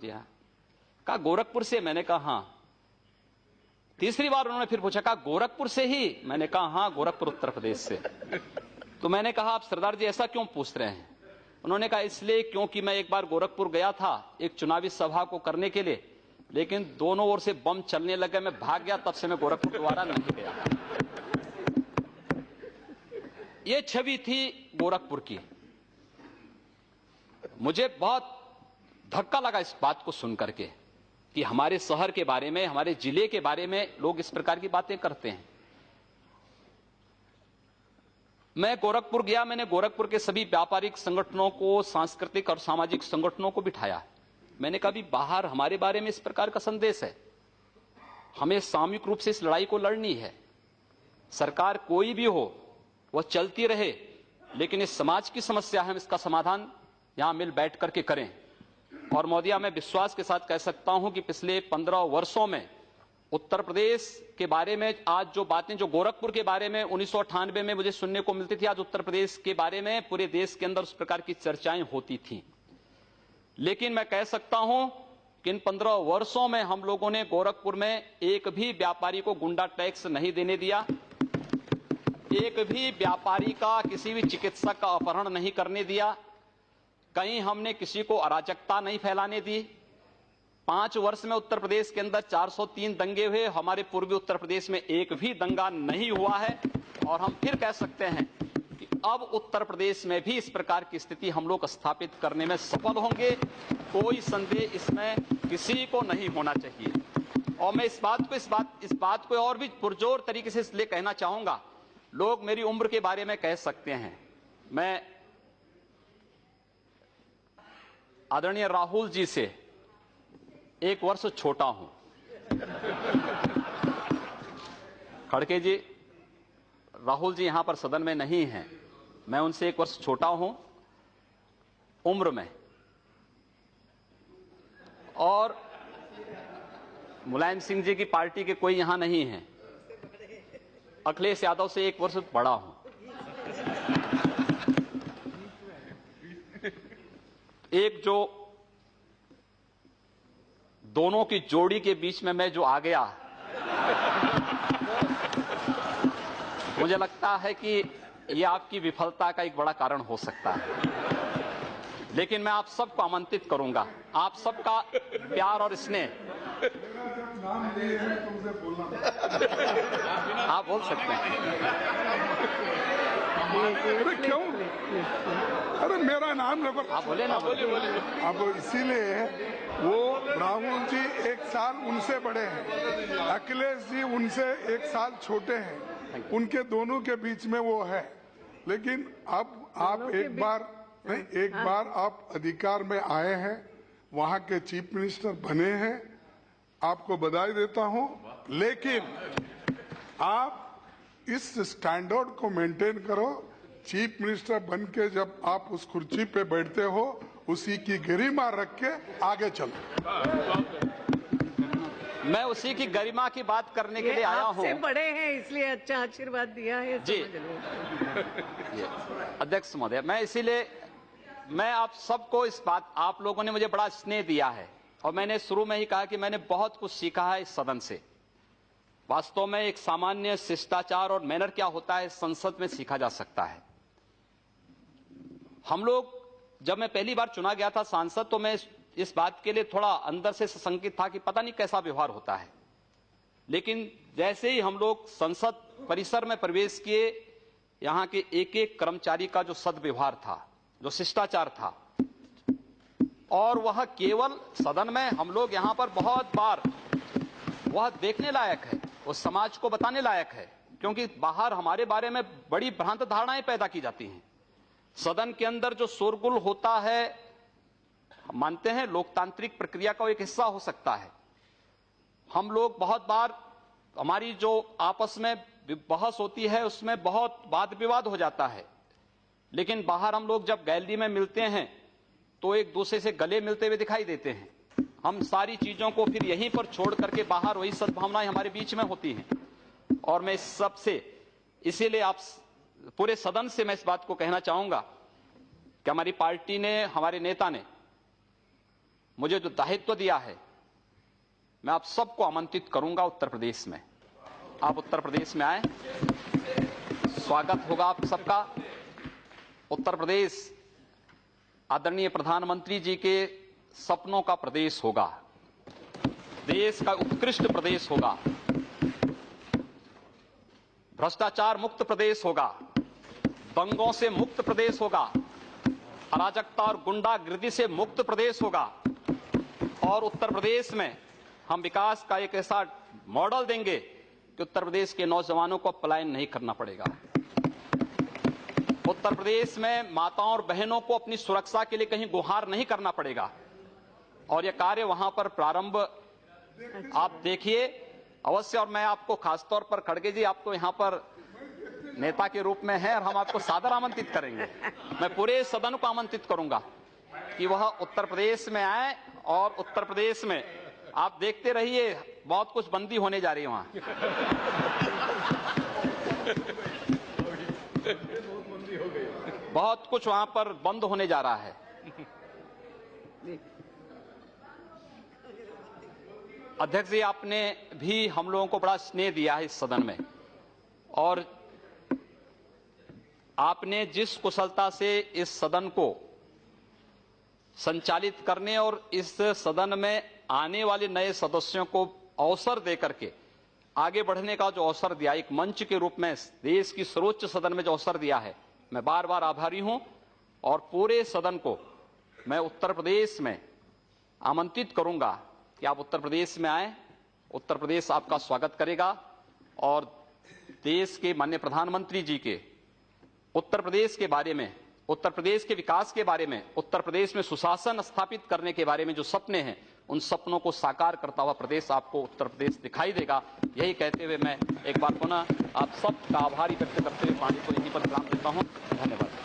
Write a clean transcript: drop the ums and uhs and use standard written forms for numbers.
जी हाँ। कहा गोरखपुर से? मैंने कहा हाँ। तीसरी बार उन्होंने फिर पूछा, कहा गोरखपुर से ही? मैंने कहा हाँ, गोरखपुर उत्तर प्रदेश से। तो मैंने कहा आप सरदार जी ऐसा क्यों पूछ रहे हैं? उन्होंने कहा इसलिए क्योंकि मैं एक बार गोरखपुर गया था एक चुनावी सभा को करने के लिए, लेकिन दोनों ओर से बम चलने लगे, मैं भाग गया, तब से मैं गोरखपुर दोबारा नहीं गया। ये छवि थी गोरखपुर की। मुझे बहुत धक्का लगा इस बात को सुनकर के कि हमारे शहर के बारे में, हमारे जिले के बारे में लोग इस प्रकार की बातें करते हैं। मैं गोरखपुर गया, मैंने गोरखपुर के सभी व्यापारिक संगठनों को, सांस्कृतिक और सामाजिक संगठनों को बिठाया। मैंने कहा भी बाहर हमारे बारे में इस प्रकार का संदेश है, हमें सामूहिक रूप से इस लड़ाई को लड़नी है। सरकार कोई भी हो वह चलती रहे, लेकिन इस समाज की समस्या है, हम इसका समाधान यहां मिल बैठ करके करें। और महोदया, मैं विश्वास के साथ कह सकता हूं कि पिछले 15 वर्षों में उत्तर प्रदेश के बारे में आज जो बातें, जो गोरखपुर के बारे में 1998 में मुझे सुनने को मिलती थी, आज उत्तर प्रदेश के बारे में पूरे देश के अंदर उस प्रकार की चर्चाएं होती थीं। लेकिन मैं कह सकता हूं कि इन 15 वर्षों में हम लोगों ने गोरखपुर में एक भी व्यापारी को गुंडा टैक्स नहीं देने दिया, एक भी व्यापारी का, किसी भी चिकित्सक का अपहरण नहीं करने दिया, कहीं हमने किसी को अराजकता नहीं फैलाने दी। 5 वर्ष में उत्तर प्रदेश के अंदर 403 दंगे हुए, हमारे पूर्वी उत्तर प्रदेश में एक भी दंगा नहीं हुआ है। और हम फिर कह सकते हैं कि अब उत्तर प्रदेश में भी इस प्रकार की स्थिति हम लोग स्थापित करने में सफल होंगे, कोई संदेह इसमें किसी को नहीं होना चाहिए। और मैं इस बात को और भी पुरजोर तरीके से इसलिए कहना चाहूंगा, लोग मेरी उम्र के बारे में कह सकते हैं, मैं आदरणीय राहुल जी से 1 वर्ष छोटा हूं। खड़के जी, राहुल जी यहां पर सदन में नहीं हैं, मैं उनसे 1 वर्ष छोटा हूं उम्र में। और मुलायम सिंह जी की पार्टी के कोई यहां नहीं है। अखिलेश यादव से 1 वर्ष बड़ा हूं। एक जो दोनों की जोड़ी के बीच में मैं जो आ गया, मुझे लगता है कि यह आपकी विफलता का एक बड़ा कारण हो सकता है। लेकिन मैं आप सबको आमंत्रित करूंगा, आप सबका प्यार और स्नेह। आप बोल सकते हैं। अरे क्यों? अरे मेरा नाम न आप बोले ना, बोले। अब इसीलिए वो राहुल जी 1 साल उनसे बड़े हैं, अखिलेश जी उनसे 1 साल छोटे हैं, उनके दोनों के बीच में वो है। लेकिन अब आप एक बार आप अधिकार में आए हैं, वहाँ के चीफ मिनिस्टर बने हैं, आपको बधाई देता हूँ। लेकिन आप इस स्टैंडर्ड को मेंटेन करो, चीफ मिनिस्टर बन के जब आप उस कुर्सी पे बैठते हो, उसी की गरिमा रख के आगे चलो। मैं उसी की गरिमा की बात करने के लिए आया हूं। आपसे बड़े हैं इसलिए अच्छा आशीर्वाद दिया है जी। अध्यक्ष महोदय, मैं आप सबको इस बात, आप लोगों ने मुझे बड़ा स्नेह दिया है और मैंने शुरू में ही कहा कि मैंने बहुत कुछ सीखा है इस सदन से। वास्तव में एक सामान्य शिष्टाचार और मैनर क्या होता है संसद में सीखा जा सकता है। हम लोग, जब मैं पहली बार चुना गया था सांसद, तो मैं इस बात के लिए थोड़ा अंदर से संकित था कि पता नहीं कैसा व्यवहार होता है। लेकिन जैसे ही हम लोग संसद परिसर में प्रवेश किए, यहां के एक एक कर्मचारी का जो सद्व्यवहार था, जो शिष्टाचार था, और वह केवल सदन में हम लोग यहां पर बहुत बार वह देखने लायक है, वो समाज को बताने लायक है, क्योंकि बाहर हमारे बारे में बड़ी भ्रांत धारणाएं पैदा की जाती हैं। सदन के अंदर जो शोरगुल होता है, हम मानते हैं लोकतांत्रिक प्रक्रिया का एक हिस्सा हो सकता है। हम लोग बहुत बार, हमारी जो आपस में बहस होती है उसमें बहुत वाद विवाद हो जाता है, लेकिन बाहर हम लोग जब गैलरी में मिलते हैं तो एक दूसरे से गले मिलते हुए दिखाई देते हैं। हम सारी चीजों को फिर यहीं पर छोड़ करके बाहर वही सद्भावनाएं हमारे बीच में होती हैं। और मैं इस सब से, इसीलिए आप पूरे सदन से मैं इस बात को कहना चाहूंगा कि हमारी पार्टी ने, हमारे नेता ने मुझे जो दायित्व दिया है, मैं आप सबको आमंत्रित करूंगा उत्तर प्रदेश में। आप उत्तर प्रदेश में आए, स्वागत होगा आप सबका। उत्तर प्रदेश आदरणीय प्रधानमंत्री जी के सपनों का प्रदेश होगा, देश का उत्कृष्ट प्रदेश होगा, भ्रष्टाचार मुक्त प्रदेश होगा, दंगों से मुक्त प्रदेश होगा, अराजकता और गुंडागिर्दी से मुक्त प्रदेश होगा। और उत्तर प्रदेश में हम विकास का एक ऐसा मॉडल देंगे कि उत्तर प्रदेश के नौजवानों को पलायन नहीं करना पड़ेगा। उत्तर प्रदेश में माताओं और बहनों को अपनी सुरक्षा के लिए कहीं गुहार नहीं करना पड़ेगा। और यह कार्य वहां पर प्रारंभ आप देखिए अवश्य। और मैं आपको खासतौर पर खड़गे जी, आप तो यहां पर नेता के रूप में हैं और हम आपको सादर आमंत्रित करेंगे। मैं पूरे सदन को आमंत्रित करूंगा कि वह उत्तर प्रदेश में आए और उत्तर प्रदेश में आप देखते रहिए, बहुत कुछ बंदी होने जा रही है वहां। बहुत कुछ वहां पर बंद होने जा रहा है। अध्यक्ष जी, आपने भी हम लोगों को बड़ा स्नेह दिया है इस सदन में, और आपने जिस कुशलता से इस सदन को संचालित करने और इस सदन में आने वाले नए सदस्यों को अवसर देकर के आगे बढ़ने का जो अवसर दिया, एक मंच के रूप में देश की सर्वोच्च सदन में जो अवसर दिया है, मैं बार बार आभारी हूं। और पूरे सदन को मैं उत्तर प्रदेश में आमंत्रित करूंगा कि आप उत्तर प्रदेश में आए। उत्तर प्रदेश आपका स्वागत करेगा और देश के माननीय प्रधानमंत्री जी के उत्तर प्रदेश के बारे में, उत्तर प्रदेश के विकास के बारे में, उत्तर प्रदेश में सुशासन स्थापित करने के बारे में जो सपने हैं, उन सपनों को साकार करता हुआ प्रदेश आपको उत्तर प्रदेश दिखाई देगा। यही कहते हुए मैं एक बार पुनः आप सबका आभारी व्यक्त करते हुए पानी को यहीं पर विराम देता हूं। धन्यवाद।